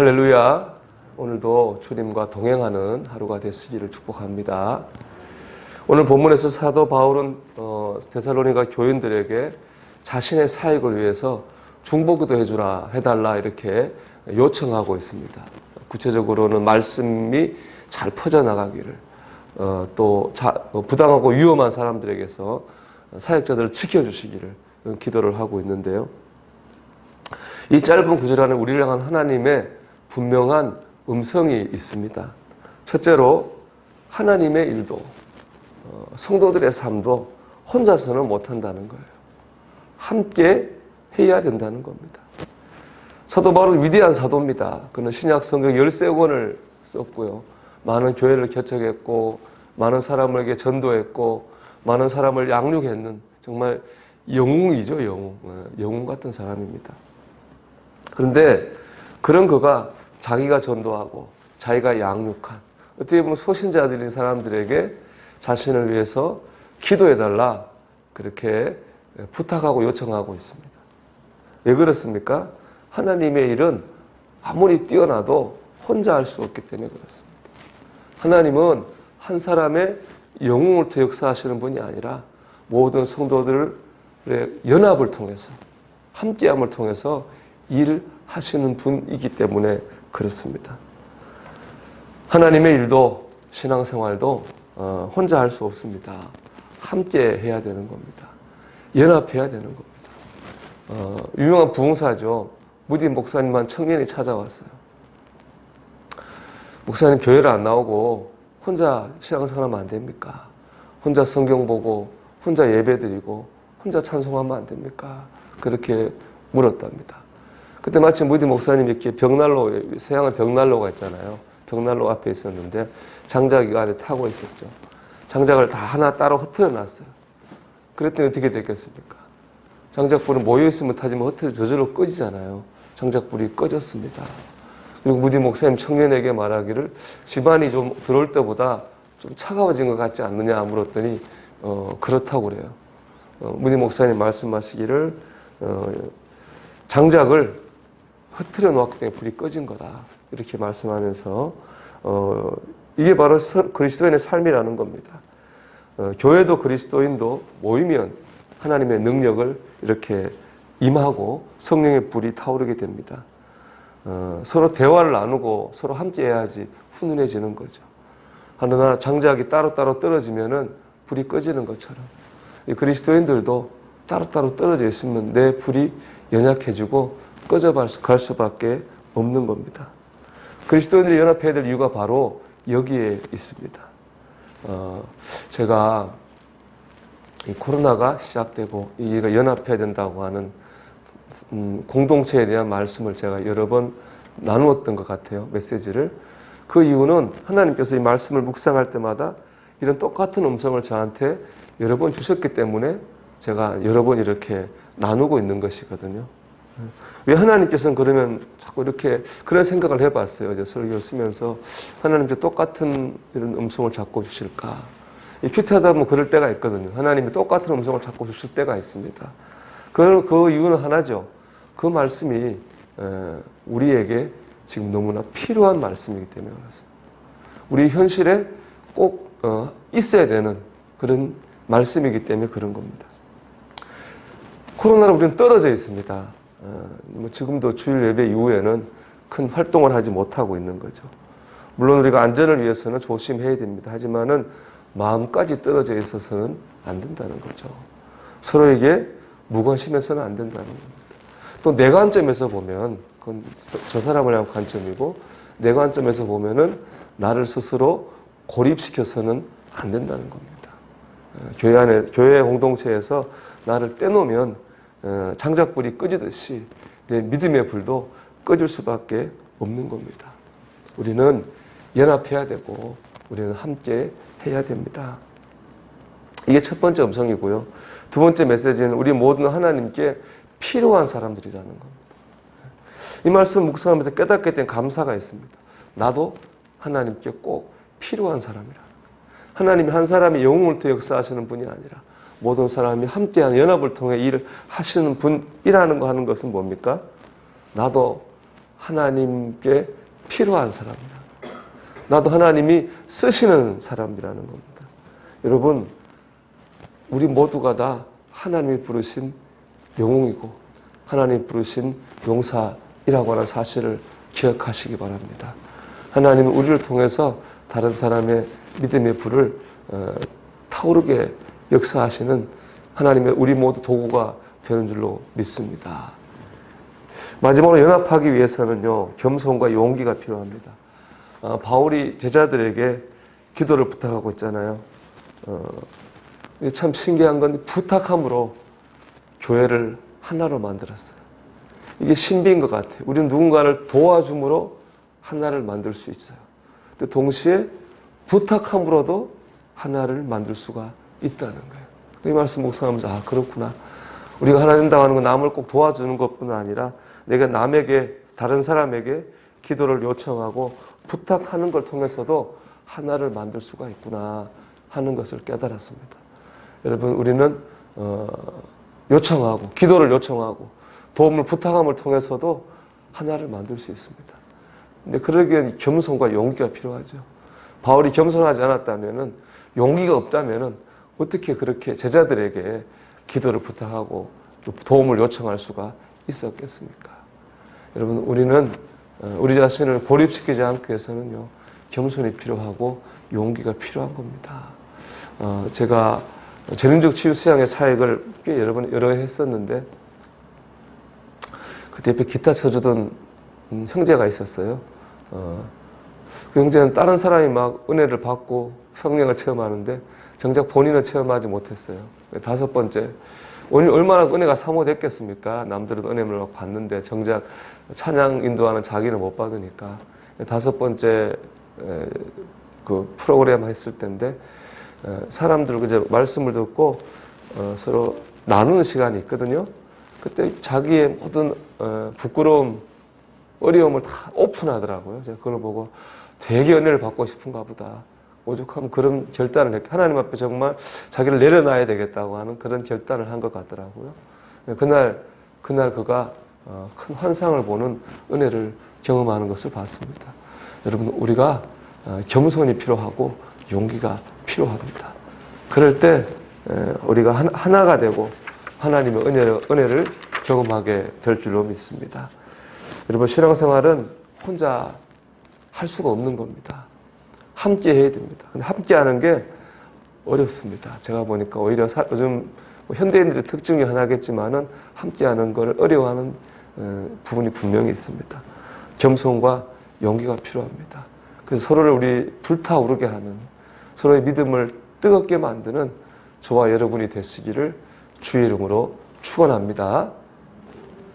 할렐루야. 오늘도 주님과 동행하는 하루가 되시기를 축복합니다. 오늘 본문에서 사도 바울은 데살로니가 교인들에게 자신의 사역을 위해서 중보기도 해달라 이렇게 요청하고 있습니다. 구체적으로는 말씀이 잘 퍼져나가기를, 또 부당하고 위험한 사람들에게서 사역자들을 지켜주시기를 기도를 하고 있는데요. 이 짧은 구절 안에 우리를 향한 하나님의 분명한 음성이 있습니다. 첫째로 하나님의 일도 성도들의 삶도 혼자서는 못한다는 거예요. 함께 해야 된다는 겁니다. 사도 바울은 위대한 사도입니다. 그는 신약 성경 13권을 썼고요. 많은 교회를 개척했고 많은 사람에게 전도했고 많은 사람을 양육했는 정말 영웅이죠. 영웅 같은 사람입니다. 그런데 그런 그가 자기가 전도하고 자기가 양육한 어떻게 보면 소신자들인 사람들에게 자신을 위해서 기도해달라 그렇게 부탁하고 요청하고 있습니다. 왜 그렇습니까? 하나님의 일은 아무리 뛰어나도 혼자 할 수 없기 때문에 그렇습니다. 하나님은 한 사람의 영웅을 통해 역사하시는 분이 아니라 모든 성도들의 연합을 통해서 함께함을 통해서 일을 하시는 분이기 때문에 그렇습니다. 하나님의 일도 신앙생활도 혼자 할 수 없습니다. 함께 해야 되는 겁니다. 연합해야 되는 겁니다. 유명한 부흥사죠. 무디 목사님만 청년이 찾아왔어요. 목사님 교회를 안 나오고 혼자 신앙생활하면 안 됩니까? 혼자 성경 보고 혼자 예배드리고 혼자 찬송하면 안 됩니까? 그렇게 물었답니다. 그때 마침 무디 목사님이 이렇게 벽난로, 서양의 벽난로가 있잖아요. 벽난로 앞에 있었는데 장작이 안에 타고 있었죠. 장작을 다 하나 따로 흩어져 놨어요. 그랬더니 어떻게 됐겠습니까? 장작불은 모여있으면 타지만 흩어져 저절로 꺼지잖아요. 장작불이 꺼졌습니다. 그리고 무디 목사님 청년에게 말하기를 집안이 좀 들어올 때보다 좀 차가워진 것 같지 않느냐 물었더니 그렇다고 그래요. 무디 목사님 말씀하시기를 장작을 흐트려 놓았기 때문에 불이 꺼진 거다. 이렇게 말씀하면서 이게 바로 그리스도인의 삶이라는 겁니다. 교회도 그리스도인도 모이면 하나님의 능력을 이렇게 임하고 성령의 불이 타오르게 됩니다. 서로 대화를 나누고 서로 함께 해야지 훈훈해지는 거죠. 하나 장작이 따로따로 떨어지면은 불이 꺼지는 것처럼 이 그리스도인들도 따로따로 떨어져 있으면 내 불이 연약해지고 꺼져갈 수밖에 없는 겁니다. 그리스도인들이 연합해야 될 이유가 바로 여기에 있습니다. 제가 이 코로나가 시작되고 이가 연합해야 된다고 하는 공동체에 대한 말씀을 제가 여러 번 나누었던 것 같아요. 메시지를. 그 이유는 하나님께서 이 말씀을 묵상할 때마다 이런 똑같은 음성을 저한테 여러 번 주셨기 때문에 제가 여러 번 이렇게 나누고 있는 것이거든요. 왜 하나님께서는 그러면 자꾸 이렇게 그런 생각을 해봤어요. 이제 설교를 쓰면서 하나님께 똑같은 이런 음성을 자꾸 주실까? 큐티하다 보면 그럴 때가 있거든요. 하나님이 똑같은 음성을 자꾸 주실 때가 있습니다. 그 이유는 하나죠. 그 말씀이 우리에게 지금 너무나 필요한 말씀이기 때문에 그렇습니다. 우리 현실에 꼭 있어야 되는 그런 말씀이기 때문에 그런 겁니다. 코로나로 우리는 떨어져 있습니다. 지금도 주일 예배 이후에는 큰 활동을 하지 못하고 있는 거죠. 물론 우리가 안전을 위해서는 조심해야 됩니다. 하지만은 마음까지 떨어져 있어서는 안 된다는 거죠. 서로에게 무관심해서는 안 된다는 겁니다. 또 내 관점에서 보면 그건 저 사람을 향한 관점이고 내 관점에서 보면은 나를 스스로 고립시켜서는 안 된다는 겁니다. 교회 공동체에서 나를 떼놓으면 장작불이 꺼지듯이 내 믿음의 불도 꺼질 수밖에 없는 겁니다. 우리는 연합해야 되고 우리는 함께 해야 됩니다. 이게 첫 번째 음성이고요. 두 번째 메시지는 우리 모두는 하나님께 필요한 사람들이라는 겁니다. 이 말씀 묵상하면서 깨닫게 된 감사가 있습니다. 나도 하나님께 꼭 필요한 사람이라. 하나님이 한 사람이 영웅을 통해 역사하시는 분이 아니라 모든 사람이 함께한 연합을 통해 일을 하시는 분이라는 거 하는 것은 뭡니까? 나도 하나님께 필요한 사람이라. 나도 하나님이 쓰시는 사람이라는 겁니다. 여러분, 우리 모두가 다 하나님이 부르신 영웅이고 하나님이 부르신 용사이라고 하는 사실을 기억하시기 바랍니다. 하나님은 우리를 통해서 다른 사람의 믿음의 불을 타오르게 역사하시는 하나님의 우리 모두 도구가 되는 줄로 믿습니다. 마지막으로 연합하기 위해서는요, 겸손과 용기가 필요합니다. 바울이 제자들에게 기도를 부탁하고 있잖아요. 참 신기한 건 부탁함으로 교회를 하나로 만들었어요. 이게 신비인 것 같아요. 우리는 누군가를 도와줌으로 하나를 만들 수 있어요. 근데 동시에 부탁함으로도 하나를 만들 수가 있다는 거예요. 이 말씀 묵상하면서 아, 그렇구나. 우리가 하나 된다고 하는 건 남을 꼭 도와주는 것뿐 아니라 내가 남에게, 다른 사람에게 기도를 요청하고 부탁하는 걸 통해서도 하나를 만들 수가 있구나 하는 것을 깨달았습니다. 여러분, 우리는 요청하고 기도를 요청하고 도움을 부탁함을 통해서도 하나를 만들 수 있습니다. 근데 그러기엔 겸손과 용기가 필요하죠. 바울이 겸손하지 않았다면은, 용기가 없다면은 어떻게 그렇게 제자들에게 기도를 부탁하고 도움을 요청할 수가 있었겠습니까? 여러분, 우리는 우리 자신을 고립시키지 않기 위해서는요, 겸손이 필요하고 용기가 필요한 겁니다. 제가 전인적 치유 수양의 사역을 꽤 여러 해 했었는데, 그때 옆에 기타 쳐주던 형제가 있었어요. 그 형제는 다른 사람이 막 은혜를 받고 성령을 체험하는데 정작 본인은 체험하지 못했어요. 5번째, 얼마나 은혜가 사모됐겠습니까? 남들은 은혜를 막 받는데 정작 찬양 인도하는 자기는 못 받으니까. 5번째 그 프로그램 했을 때인데, 사람들 이제 말씀을 듣고 서로 나누는 시간이 있거든요. 그때 자기의 모든 부끄러움, 어려움을 다 오픈하더라고요. 제가 그걸 보고 되게 은혜를 받고 싶은가 보다. 오죽하면 그런 결단을 했고, 하나님 앞에 정말 자기를 내려놔야 되겠다고 하는 그런 결단을 한 것 같더라고요. 그날 그가 큰 환상을 보는 은혜를 경험하는 것을 봤습니다. 여러분, 우리가 겸손이 필요하고 용기가 필요합니다. 그럴 때 우리가 하나가 되고 하나님의 은혜를 경험하게 될 줄로 믿습니다. 여러분, 신앙생활은 혼자 할 수가 없는 겁니다. 함께 해야 됩니다. 근데 함께 하는 게 어렵습니다. 제가 보니까 오히려 요즘 현대인들의 특징이 하나겠지만은 함께 하는 걸 어려워하는 부분이 분명히 있습니다. 겸손과 용기가 필요합니다. 그래서 서로를 우리 불타오르게 하는, 서로의 믿음을 뜨겁게 만드는 저와 여러분이 되시기를 주의 이름으로 축원합니다.